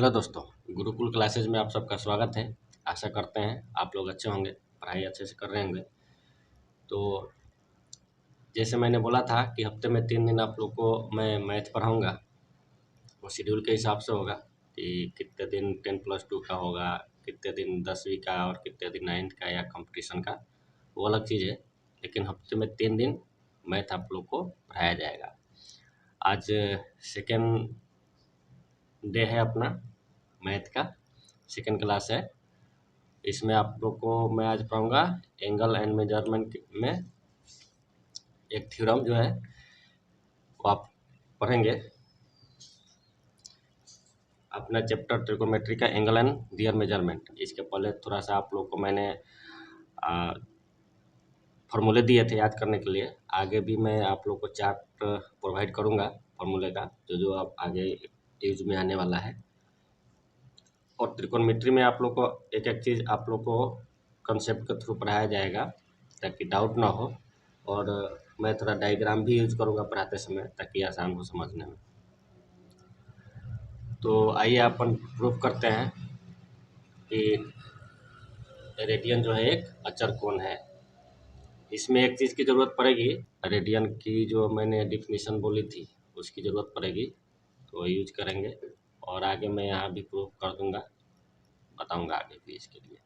Hello दोस्तों, Gurukul classes में आप सबका स्वागत है। आशा करते हैं आप लोग अच्छे होंगे, पढ़ाई अच्छे से कर रहे होंगे। तो जैसे मैंने बोला था कि हफ्ते में 3 दिन आप लोग को मैं मैथ पढ़ाऊँगा। वो शेड्यूल के हिसाब से होगा कि कितने दिन 10+2 का होगा, कितने दिन 10वीं का और कितने दिन 9th का या कंपटीशन का, वो अलग चीज़ है। लेकिन हफ्ते में 3 दिन मैथ आप लोग को पढ़ाया जाएगा। आज सेकेंड डे है अपना मैथ का, सेकेंड क्लास है। इसमें आप लोग को मैं आज पढ़ाऊँगा एंगल एंड मेजरमेंट में एक थ्योरम जो है वो आप पढ़ेंगे। अपना चैप्टर ट्रिगोनोमेट्री का एंगल एंड दियर मेजरमेंट। इसके पहले थोड़ा सा आप लोग को मैंने फार्मूले दिए थे याद करने के लिए। आगे भी मैं आप लोग को चार्ट प्रोवाइड करूँगा फार्मूले का, जो आप आगे यूज में आने वाला है। और त्रिकोणमिति में आप लोग को एक एक चीज़ आप लोग को कंसेप्ट के थ्रू पढ़ाया जाएगा ताकि डाउट ना हो। और मैं थोड़ा डायग्राम भी यूज करूँगा पढ़ाते समय ताकि आसान हो समझने में। तो आइए अपन प्रूफ करते हैं कि रेडियन जो है एक अचर कोण है। इसमें एक चीज़ की ज़रूरत पड़ेगी, रेडियन की जो मैंने डिफिनीशन बोली थी उसकी ज़रूरत पड़ेगी, तो यूज करेंगे। और आगे मैं यहाँ भी प्रूफ कर दूँगा, बताऊँगा आगे भी इसके लिए।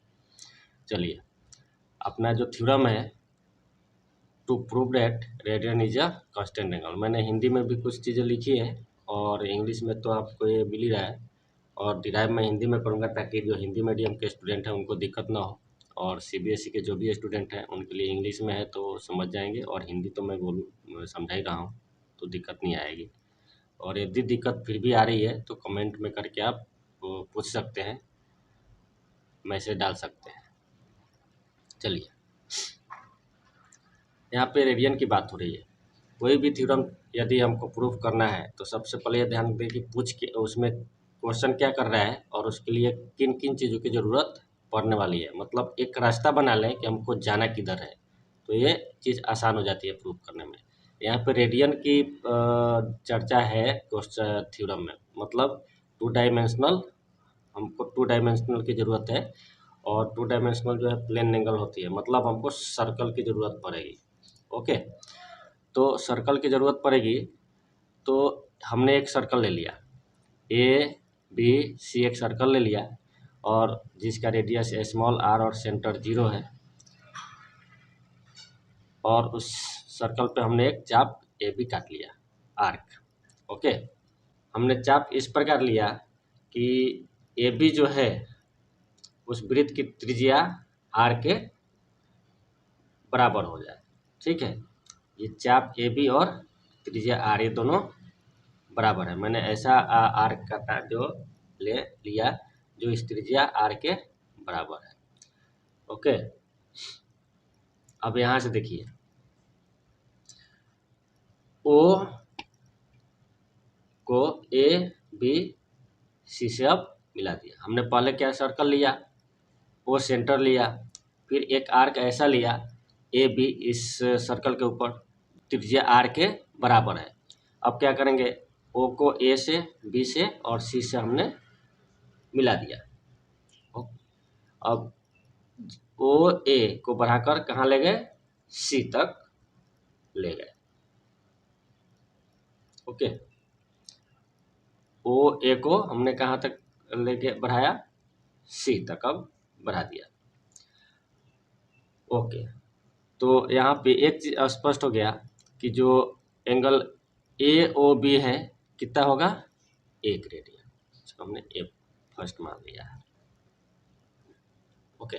चलिए, अपना जो थ्योरम है to prove that radian is a constant angle, मैंने हिंदी में भी कुछ चीज़ें लिखी है और इंग्लिश में तो आपको ये मिल ही रहा है। और डिराइव मैं हिंदी में करूँगा ताकि जो हिंदी मीडियम के स्टूडेंट हैं उनको दिक्कत ना हो, और सीबीएसई के जो भी स्टूडेंट हैं उनके लिए इंग्लिश में है तो समझ जाएंगे, और हिंदी तो मैं समझा ही रहा हूँ तो दिक्कत नहीं आएगी। और यदि दिक्कत फिर भी आ रही है तो कमेंट में करके आप पूछ सकते हैं, मैसेज डाल सकते हैं। चलिए, यहाँ पे रेडियन की बात हो रही है। कोई भी थ्योरम यदि हमको प्रूफ करना है तो सबसे पहले ये ध्यान दें कि पूछ के उसमें क्वेश्चन क्या कर रहा है और उसके लिए किन किन चीज़ों की ज़रूरत पड़ने वाली है। मतलब एक रास्ता बना लें कि हमको जाना किधर है, तो ये चीज़ आसान हो जाती है प्रूफ करने में। यहाँ पे रेडियन की चर्चा है क्वेश्चन थ्योरम में, मतलब 2 डायमेंशनल, हमको 2 डायमेंशनल की ज़रूरत है। और 2 डायमेंशनल जो है प्लेन एंगल होती है, मतलब हमको सर्कल की ज़रूरत पड़ेगी। ओके, तो सर्कल की ज़रूरत पड़ेगी। तो हमने एक सर्कल ले लिया, ए बी सी, एक सर्कल ले लिया और जिसका रेडियस स्मॉल आर और सेंटर 0 है। और उस सर्कल पे हमने एक चाप ए बी काट लिया, आर्क। ओके, हमने चाप इस प्रकार लिया कि ए बी जो है उस वृत्त की त्रिज्या आर के बराबर हो जाए। ठीक है, ये चाप ए बी और त्रिज्या आर ये दोनों बराबर है। मैंने ऐसा आर्क काटा जो ले लिया जो इस त्रिज्या आर के बराबर है। ओके, अब यहाँ से देखिए, ओ को ए बी सी से अब मिला दिया। हमने पहले क्या सर्कल लिया, ओ सेंटर लिया, फिर एक आर्क ऐसा लिया ए बी इस सर्कल के ऊपर, त्रिज्या आर के बराबर है। अब क्या करेंगे, ओ को ए से, बी से और सी से हमने मिला दिया। अब ओ ए को बढ़ाकर कहाँ ले गए, सी तक ले गए। ओके, ओ ए को हमने कहाँ तक लेके बढ़ाया, सी तक अब बढ़ा दिया। ओके, तो यहाँ पे एक चीज स्पष्ट हो गया कि जो एंगल ए ओ बी है कितना होगा, 1 रेडियन। इसको हमने ए फर्स्ट मान लिया है। ओके,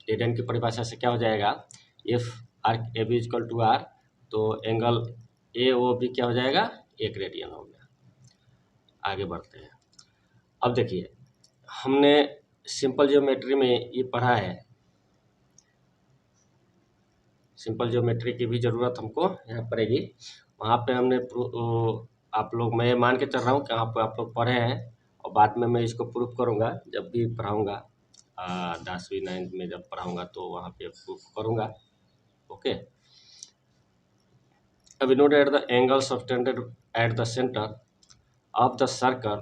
रेडियन की परिभाषा से क्या हो जाएगा, if arc A B equal to R, तो एंगल ए ओ बी क्या हो जाएगा, 1 रेडियन हो गया। आगे बढ़ते हैं। अब देखिए, हमने सिंपल ज्योमेट्री में ये पढ़ा है, सिंपल ज्योमेट्री की भी ज़रूरत हमको यहाँ पड़ेगी। वहाँ पे हमने आप लोग, मैं मान के चल रहा हूँ कि यहाँ पे आप लोग पढ़े हैं, और बाद में मैं इसको प्रूफ करूँगा जब भी पढ़ाऊँगा। 10वीं 9th में जब पढ़ाऊँगा तो वहाँ पे प्रूफ करूँगा। ओके, अब note at the angle subtended at the centre of the circle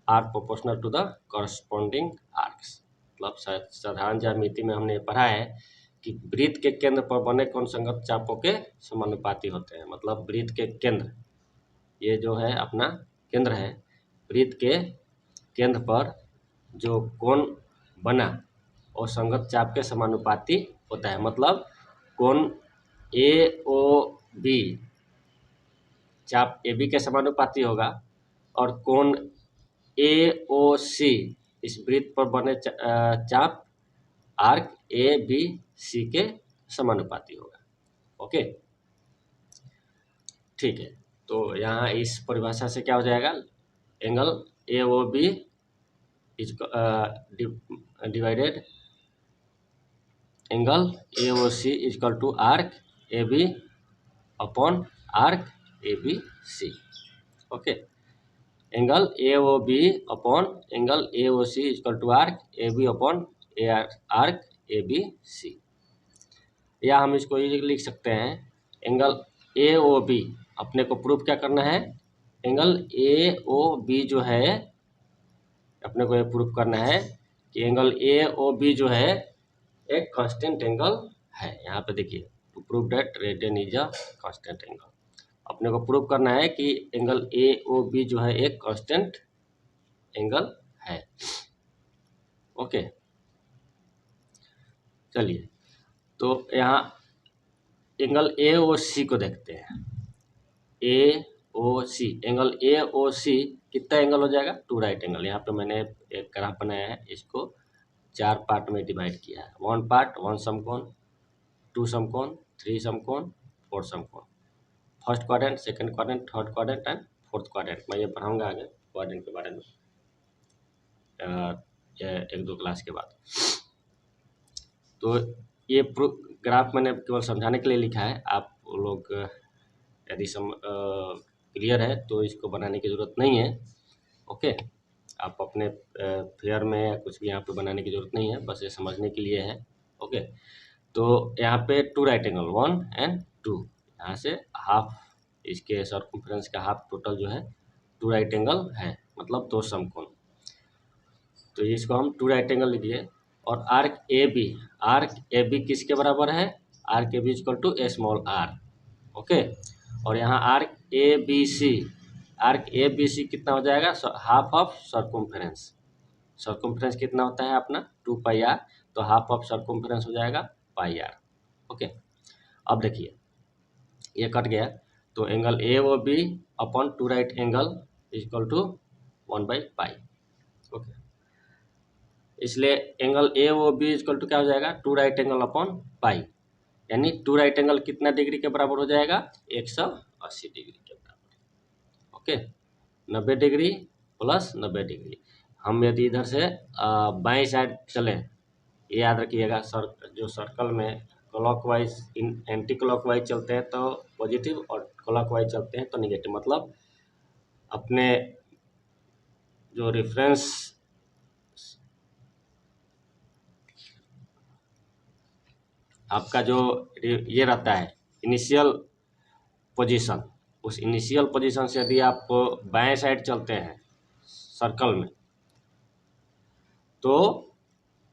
are proportional to the corresponding arcs. मतलब साधारण ज्यामिति में हमने पढ़ा है कि वृत्त के केंद्र पर बने कोण संगत चापों के समानुपाती होते हैं। मतलब वृत्त के केंद्र, ये जो है अपना केंद्र है, वृत्त के केंद्र पर जो कोण बना और संगत चाप के समानुपाती होता है। मतलब कोण ए ओ बी चाप ए बी के समानुपाती होगा और कोण ए ओ सी इस वृत्त पर बने चाप आर्क ए बी सी के समानुपाती होगा। ओके, ठीक है। तो यहाँ इस परिभाषा से क्या हो जाएगा, angle A O B is divided angle A O C is equal to arc A B upon arc A B C. Okay, angle A O B upon angle A O C is equal to arc A B upon arc A B C. या हम इसको ये लिख सकते हैं, angle A O B अपने को proof क्या करना है, एंगल ए ओ बी जो है अपने को ये प्रूफ करना है कि एंगल ए ओ बी जो है एक कांस्टेंट एंगल है। यहाँ पे देखिए, to prove that radian is a constant angle, अपने को प्रूव करना है कि एंगल ए ओ बी जो है एक कांस्टेंट एंगल है। ओके, चलिए तो यहाँ एंगल ए ओ सी को देखते हैं। ए O C, angle A O सी कितना एंगल हो जाएगा, टू राइट एंगल। यहाँ पे मैंने एक ग्राफ बनाया है, इसको 4 पार्ट में डिवाइड किया है। 1 पार्ट 1 समकोण, 2 समकोण, 3 समकोण, 4 समकोण, first quadrant, second quadrant, third quadrant and fourth quadrant. मैं ये पढ़ाऊंगा आगे क्वाड्रेंट के बारे में 1-2 क्लास के बाद। तो ये ग्राफ मैंने केवल समझाने के लिए लिखा है, आप लोग यदि क्लियर है तो इसको बनाने की ज़रूरत नहीं है। ओके, आप अपने फेयर में या कुछ भी यहाँ पे बनाने की ज़रूरत नहीं है, बस ये समझने के लिए है। ओके, तो यहाँ पे 2 राइट एंगल 1 एंड 2, यहाँ से हाफ इसके सर्कमफ्रेंस का हाफ टोटल जो है 2 राइट एंगल है, मतलब 2 समकोण। तो इसको हम 2 राइट एंगल लिखिए। और आर्क ए बी किसके बराबर है, arc A B equal to a small R. Okay, और यहाँ आर्क ए बी सी कितना हो जाएगा, हाफ ऑफ सर्कमफ्रेंस। सर्कमफ्रेंस कितना होता है अपना 2 पाई आर, तो हाफ ऑफ सर्कमफ्रेंस हो जाएगा पाई आर। ओके, अब देखिए ये कट गया, तो angle A O B upon 2 right angle equal to 1/पाई। ओके, इसलिए angle A O B equal to क्या हो जाएगा, 2 राइट एंगल अपॉन पाई, यानी 2 राइट एंगल कितना डिग्री के बराबर हो जाएगा, 180 डिग्री के बराबर। Okay, 90 degree plus 90 degree. हम यदि इधर से बाएं साइड चले, ये याद रखिएगा, जो सर्कल में क्लॉकवाइज एंटी क्लॉकवाइज चलते हैं तो पॉजिटिव और क्लॉकवाइज चलते हैं तो निगेटिव। मतलब अपने जो रेफरेंस आपका जो ये रहता है इनिशियल पोजीशन, उस इनिशियल पोजीशन से यदि आप बाएं साइड चलते हैं सर्कल में तो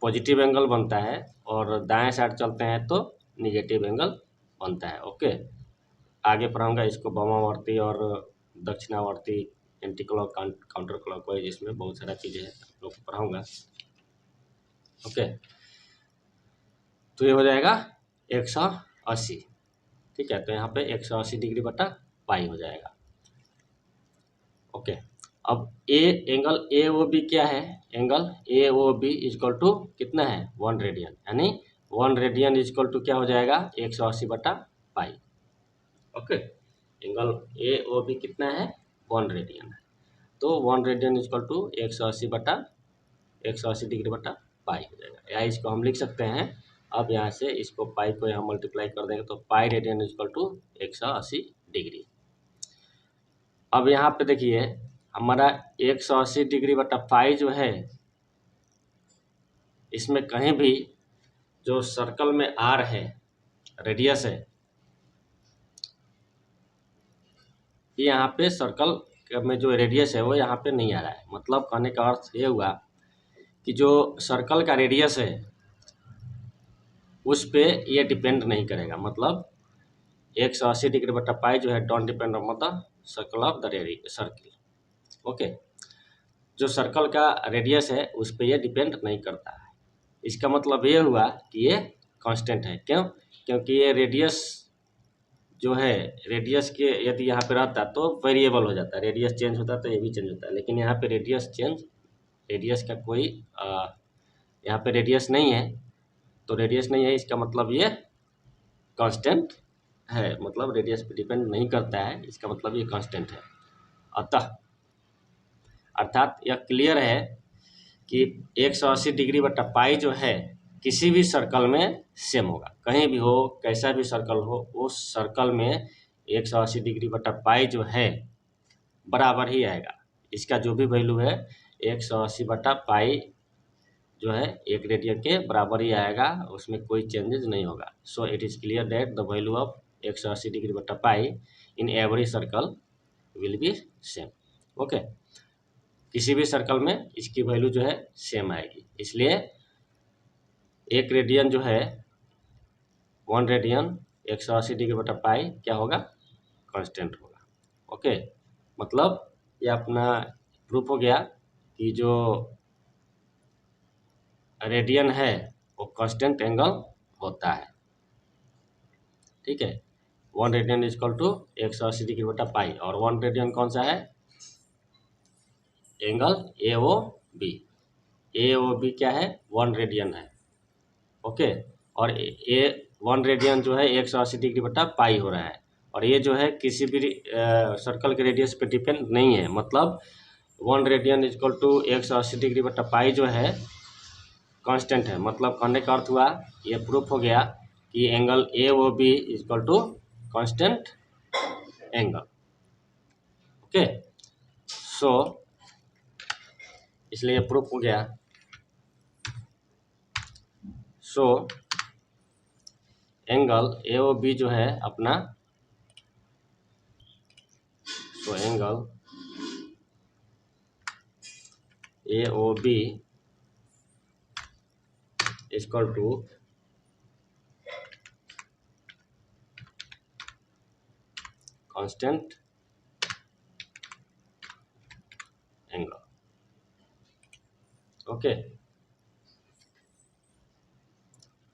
पॉजिटिव एंगल बनता है, और दाएं साइड चलते हैं तो निगेटिव एंगल बनता है। ओके, आगे पढ़ाऊंगा इसको वामावर्ती और दक्षिणावर्ती, एंटी क्लॉक काउंटर क्लॉकवाइज, इसमें बहुत सारा चीज़ें हैं, लोग पढ़ाऊंगा। ओके, तो ये हो जाएगा 180। ठीक है, तो यहाँ पे 180 डिग्री बटा पाई हो जाएगा। ओके, अब एंगल ए ओ बी क्या है, angle A O B is equal to कितना है, 1 रेडियन, यानी 1 रेडियन इजक्वल टू क्या हो जाएगा, 180 बटा पाई। Okay, angle A O B कितना है, 1 रेडियन है, तो 1 रेडियन इजक्वल टू 180 डिग्री बटा पाई हो जाएगा। या इसको हम लिख सकते हैं, अब यहाँ से इसको पाई को यहाँ मल्टीप्लाई कर देंगे तो pi radian is equal to 180 degree. अब यहाँ पे देखिए हमारा 180 डिग्री बटा पाई जो है, इसमें कहीं भी जो सर्कल में आर है, रेडियस है, ये यहाँ पे सर्कल में जो रेडियस है वो यहाँ पे नहीं आ रहा है। मतलब कहने का अर्थ ये हुआ कि जो सर्कल का रेडियस है उस पे ये डिपेंड नहीं करेगा। मतलब 180 डिग्री बटा पाई जो है don't depend on the circle of the circle. Okay, जो सर्कल का रेडियस है उस पे ये डिपेंड नहीं करता है। इसका मतलब ये हुआ कि ये कांस्टेंट है। क्यों? क्योंकि ये रेडियस जो है, रेडियस के यदि यहाँ पे रहता तो वेरिएबल हो जाता है, रेडियस चेंज होता तो ये भी चेंज होता है। लेकिन यहाँ पे रेडियस का कोई यहाँ पे रेडियस नहीं है, तो रेडियस नहीं है इसका मतलब ये कांस्टेंट है। मतलब रेडियस पे डिपेंड नहीं करता है, इसका मतलब ये कांस्टेंट है। अर्थात यह क्लियर है कि 180 डिग्री बटा पाई जो है किसी भी सर्कल में सेम होगा। कहीं भी हो, कैसा भी सर्कल हो, उस सर्कल में 180 डिग्री बटा पाई जो है बराबर ही आएगा। इसका जो भी वैल्यू है 180 बटा पाई जो है 1 रेडियन के बराबर ही आएगा, उसमें कोई चेंजेस नहीं होगा। So it is clear that the value of 180 degree बटा pi in every circle will be same. Okay, किसी भी सर्कल में इसकी वैल्यू जो है सेम आएगी। इसलिए 1 रेडियन जो है 1 रेडियन 180 डिग्री बटा पाई क्या होगा? कांस्टेंट होगा। ओके, मतलब ये अपना प्रूफ हो गया कि जो रेडियन है वो कांस्टेंट एंगल होता है। ठीक है, 1 radian is equal to 180 degree बटा पाई। और 1 रेडियन कौन सा है? Angle AOB। AOB क्या है? 1 रेडियन है। ओके, और ये 1 रेडियन जो है 180 डिग्री बटा पाई हो रहा है। और ये जो है किसी भी सर्कल के रेडियस पे डिपेंड नहीं है। मतलब 1 radian is equal to 180 degree बटा पाई जो है कांस्टेंट है। मतलब कहने का अर्थ हुआ, ये प्रूफ हो गया कि angle AOB is equal to constant angle. Okay, so इसलिए प्रूफ हो गया। सो एंगल AOB जो है अपना, so angle AOB is equal to constant angle. Okay,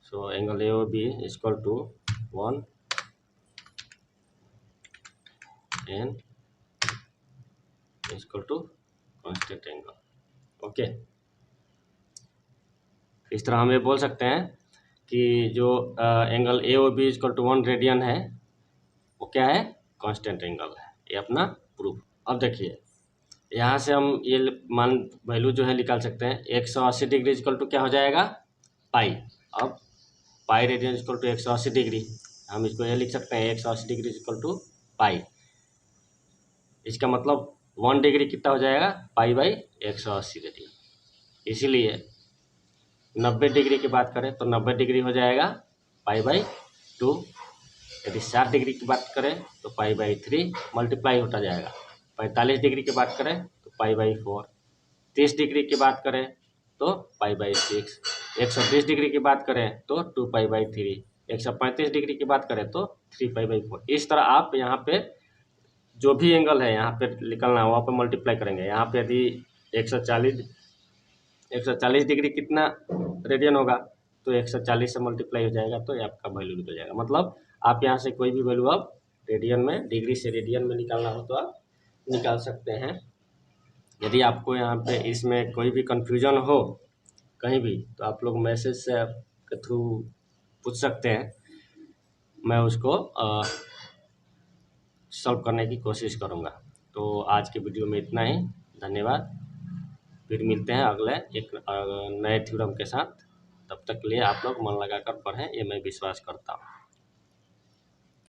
so angle AOB is equal to 1 and is equal to constant angle. Okay, इस तरह हम ये बोल सकते हैं कि जो angle AOB is equal to 1 radian है वो क्या है? कांस्टेंट एंगल है। ये अपना प्रूफ। अब देखिए, यहाँ से हम ये मान वैल्यू जो है निकाल सकते हैं। 180 डिग्री इक्वल टू क्या हो जाएगा? पाई। अब pi radian equal to 180 degree, हम इसको ये लिख सकते हैं 180 डिग्री इक्वल टू पाई। इसका मतलब 1 डिग्री कितना हो जाएगा? Pi by 180 radian. इसीलिए 90 डिग्री की बात करें तो 90 डिग्री हो जाएगा पाई बाई 2। यदि 60 डिग्री की बात करें तो पाई बाई 3 मल्टीप्लाई होता जाएगा। 45 डिग्री की बात करें तो पाई बाई 4। 30 डिग्री की बात करें तो पाई बाई 6। 120 डिग्री की बात करें तो 2 पाई बाई 3। 135 डिग्री की बात करें तो 3 पाई बाई 4। इस तरह आप यहाँ पे जो भी एंगल है यहाँ पे निकलना है वहाँ पे मल्टीप्लाई करेंगे। यहाँ पे यदि 140 डिग्री कितना रेडियन होगा तो 140 से मल्टीप्लाई हो जाएगा, तो ये आपका वैल्यू निकल जाएगा। मतलब आप यहाँ से कोई भी वैल्यू आप रेडियन में, डिग्री से रेडियन में निकालना हो तो आप निकाल सकते हैं। यदि आपको यहाँ पे इसमें कोई भी कन्फ्यूजन हो कहीं भी तो आप लोग मैसेज से के थ्रू पूछ सकते हैं, मैं उसको सॉल्व करने की कोशिश करूँगा। तो आज के वीडियो में इतना ही। धन्यवाद। फिर मिलते हैं अगले एक नए थ्योरम के साथ। तब तक के लिए आप लोग मन लगाकर पढ़ें, ये मैं विश्वास करता हूँ।